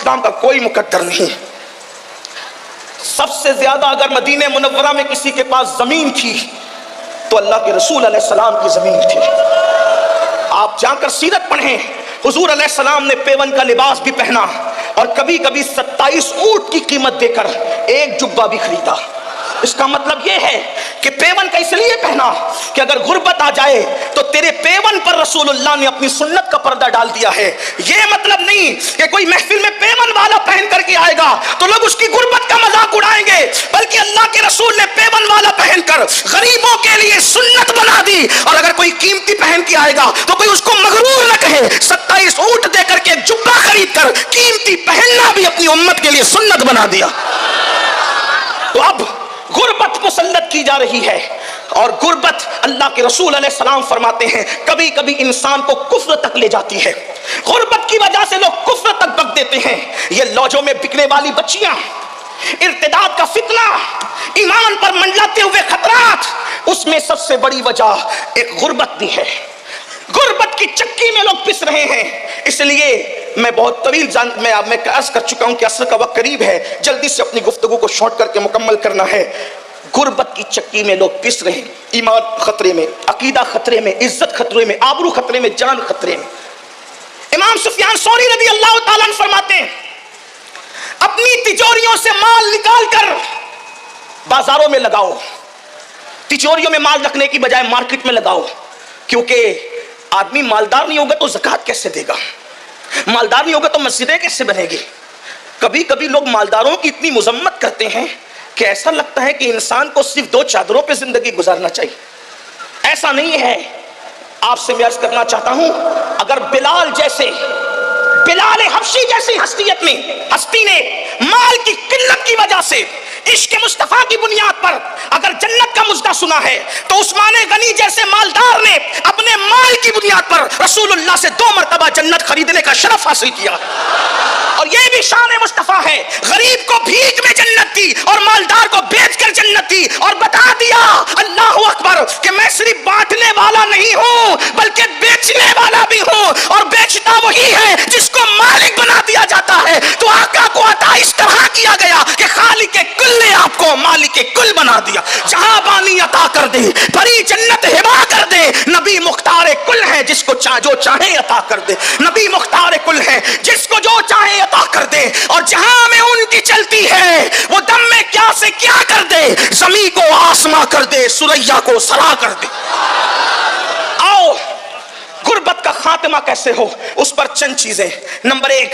اسلام کا کوئی مقدر نہیں. سب سے زیادہ اگر مدینہ منورہ میں کسی کے پاس زمین تھی تو اللہ کے رسول علیہ السلام کی زمین تھی. آپ جا کر سیرت پڑھیں, حضور علیہ السلام نے پیون کا لباس بھی پہنا اور کبھی کبھی 27 اونٹ کی قیمت دے کر ایک جبہ بھی خریدا. اس کا مطلب یہ ہے کہ پیون کا اس لیے پہنا کہ اگر غربت آ جائے تو تیرے پیون پر رسول اللہ نے اپنی سنت کا پردہ ڈال دیا ہے. یہ مطلب نہیں کہ کوئی محفل میں پیون والا پہن کر کے آئے گا تو لوگ اس کی غربت کا مذاق اڑائیں گے, بلکہ اللہ کے رسول نے پیون والا پہن کر غریبوں کے لیے سنت بنا دی. اور اگر کوئی قیمتی پہن کے آئے گا تو کوئی اس کو مغرور نہ کہے. 27 اونٹ دے کر کے جبہ خرید کر قیمتی پہننا بھی اپنی امت کے لیے سنت بنا دیا. تو اب غربت مسلط کی جا رہی ہے, اور غربت اللہ کے رسول علیہ السلام فرماتے ہیں کبھی کبھی انسان کو کفر تک لے جاتی ہے. غربت کی وجہ سے لوگ کفر تک بک دیتے ہیں. یہ لوجوں میں بکنے والی بچیاں, ارتداد کا فتنہ, ایمان پر منڈلاتے ہوئے خطرات, اس میں سب سے بڑی وجہ ایک غربت بھی ہے. غربت کی چکی میں لوگ پس رہے ہیں. اس لیے میں بہت طویل میں عرض کر چکا ہوں کہ عصر کا وقت قریب ہے, جلدی سے اپنی گفتگو کو شارٹ کر کے مکمل کرنا ہے. غربت کی چکی میں لوگ پس رہے ہیں, ایمان خطرے میں, عقیدہ خطرے میں, عزت خطرے میں, آبرو خطرے میں, جان خطرے میں. امام سفیان ثوری رضی اللہ تعالیٰ عنہ فرماتے ہیں اپنی تجوریوں سے مال نکال کر بازاروں میں لگاؤ. تجوریوں میں مال رکھنے کی بجائے مارکیٹ میں لگاؤ, کیونکہ آدمی مالدار نہیں ہوگا تو زکوٰۃ کیسے دے گا, مالدار نہیں ہوگا تو مسجدیں کیسے بنے گی. کبھی کبھی لوگ مالداروں کی اتنی مذمت کرتے ہیں کہ ایسا لگتا ہے کہ انسان کو صرف 2 چادروں پہ زندگی گزارنا چاہیے. ایسا نہیں ہے. آپ سے میں عرض کرنا چاہتا ہوں, اگر بلال حبشی جیسی ہستی نے مال کی قلت کی وجہ سے عشق مصطفیٰ کی بنیاد پر اگر جنت کا مژدہ سنا ہے, تو عثمان غنی جیسے مالدار نے اپنے مال کی بنیاد پر رسول اللہ سے 2 مرتبہ جنت خریدنے کا شرف حاصل کیا. اور یہ بھی شان مصطفیٰ ہے, غریب کو بھیک میں جنت دی اور مالدار کو بیچ کر جنت دی, اور بتا دیا اللہ اکبر کہ میں صرف بانٹنے والا نہیں ہوں بلکہ بیچنے والا بھی ہوں, اور بیچتا وہی ہے جس کو مالک بنا دیا جاتا ہے. تو آقا کو عطا اس طرح کیا گیا کہ خالق کل نے آپ کو مالک کل بنا دیا. جہاں بانی عطا کر دے, بھری جنت ہبا کر دے. نبی مختار کل ہے, جس کو جو چاہے عطا کر دے. نبی مختار کل ہے, جس کو جو چاہے عطا کر دے. اور جہاں میں ان کی چلتی ہے وہ دم میں کیا سے کیا کر دے, زمین کو آسماں کر دے, سریا کو سرا کر دے. آؤ غربت کا خاتمہ کیسے ہو, اس پر چند چیزیں. نمبر 1,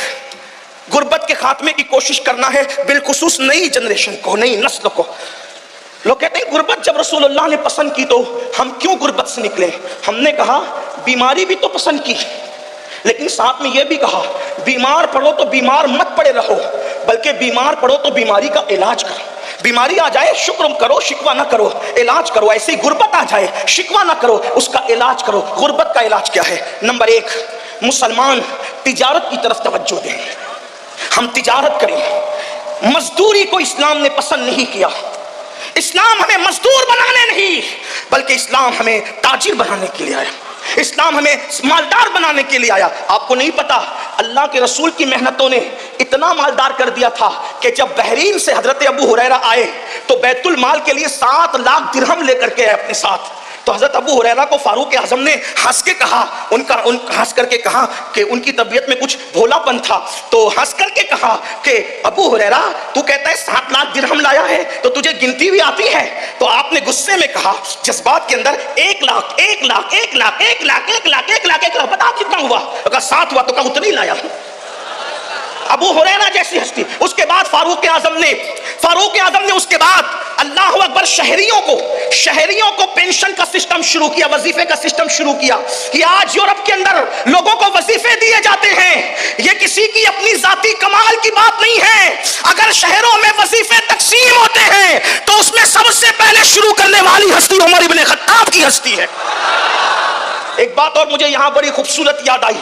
غربت کے خاتمے کی کوشش کرنا ہے, بالخصوص نئی جنریشن کو, نئی نسل کو. لوگ کہتے ہیں غربت جب رسول اللہ نے پسند کی تو ہم کیوں غربت سے نکلے. ہم نے کہا بیماری بھی تو پسند کی, لیکن ساتھ میں یہ بھی کہا بیمار پڑو تو بیمار مت پڑے رہو, بلکہ بیمار پڑو تو بیماری کا علاج کرو. بیماری آ جائے شکر کرو, شکوہ نہ کرو, علاج کرو. ایسی غربت آ جائے شکوہ نہ کرو, اس کا علاج کرو. غربت کا علاج کیا ہے؟ نمبر 1, مسلمان تجارت کی طرف توجہ دیں. ہم تجارت کریں. مزدوری کو اسلام نے پسند نہیں کیا. اسلام ہمیں مزدور بنانے نہیں بلکہ اسلام ہمیں تاجر بنانے کے لیے آیا. اسلام ہمیں مالدار بنانے کے لیے آیا. آپ کو نہیں پتا اللہ کے رسول کی محنتوں نے اتنا مالدار کر دیا تھا کہ جب بحرین سے حضرت ابو ہریرہ آئے تو بیت المال کے لیے 7 لاکھ درہم لے کر کے آئے اپنے ساتھ. تو حضرت ابو ہریرہ کو فاروق اعظم نے ہنس کے کہا, ہنس کر کے کہا کہ ان کی طبیعت میں کچھ بھولا پن تھا, تو ہنس کر کے کہا کہ ابو ہریرہ تو کہتا ہے 7 لاکھ درہم لایا ہے تو تجھے گنتی بھی آتی ہے؟ تو آپ نے غصے میں کہا جذبات کے اندر 1 لاکھ 1 لاکھ 1 لاکھ 1 لاکھ 1 لاکھ 1 لاکھ 1 لاکھ بتا کتنا ہوا؟ کہا 7 ہوا. تو کہا اتنا ہی لایا. ابو ہریرہ جیسی ہستی. اس کے بعد فاروق اعظم نے اس کے بعد اللہ اکبر شہریوں کو پینشن کا سسٹم شروع کیا, وظیفے کا سسٹم شروع کیا. یہ آج یورپ کے اندر لوگوں کو وظیفے دیے جاتے ہیں, یہ کسی کی اپنی ذاتی کمال کی بات نہیں ہے. اگر شہروں میں وظیفے تقسیم ہوتے ہیں تو اس میں سب سے پہلے شروع کرنے والی ہستی عمر ابن خطاب کی ہستی ہے. ایک بات اور مجھے یہاں بڑی خوبصورت یاد آئی.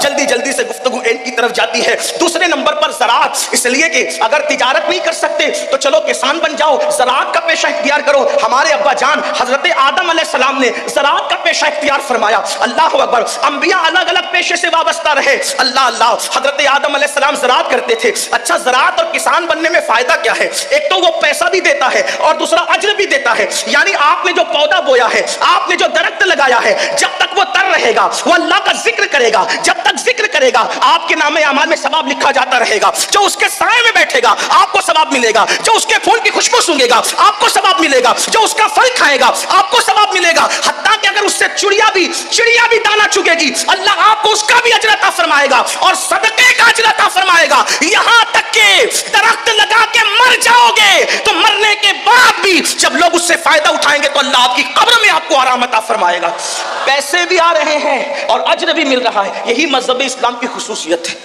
جلدی جلدی سے گفتگو اینڈ کی طرف جاتی ہے۔ دوسرے نمبر پر زراعت، اس لیے کہ اگر تجارت نہیں کر سکتے تو چلو کسان بن جاؤ، زراعت کا پیشہ اختیار کرو۔ ہمارے ابا جان حضرت آدم علیہ السلام نے زراعت کا پیشہ اختیار فرمایا۔ اللہ اکبر، انبیاء الگ الگ پیشے سے وابستہ رہے۔ اللہ اللہ، حضرت آدم علیہ السلام زراعت کرتے تھے۔ اچھا، زراعت اور کسان بننے میں فائدہ کیا ہے؟ ایک تو وہ پیسہ بھی دیتا ہے اور دوسرا اجر بھی دیتا ہے۔ یعنی آپ نے جو پودا بویا ہے، آپ نے جو درخت لگایا ہے، جب تک وہ تر رہے گا وہ اللہ کا ذکر کرے گا، جب تک ذکر کرے گا آپ کے نام اعمال میں ثواب لکھا جاتا رہے گا۔ جو اس کے سائے میں بیٹھے گا آپ کو ثواب ملے گا، جو اس کے پھول کی خوشبو سونگے گا آپ کو ثواب ملے گا، جو اس کا پھل کھائے گا آپ کو ثواب ملے گا۔ حتیٰ کہ اگر اس سے چڑیا بھی دانا چگے گی، اللہ آپ کو اس کا بھی اجر عطا فرمائے گا اور صدقے کا اجر عطا فرمائے گا۔ یہاں تک کہ درخت لگا کے مر جاؤ گے تو مرنے کے بعد بھی جب لوگ اس سے فائدہ اٹھائیں گے تو اللہ آپ کی قبر میں آپ کو آرام عطا فرمائے گا۔ پیسے بھی آ رہے ہیں اور اجر بھی مل رہا ہے، یہی مذہب اسلام کی خصوصیت ہے۔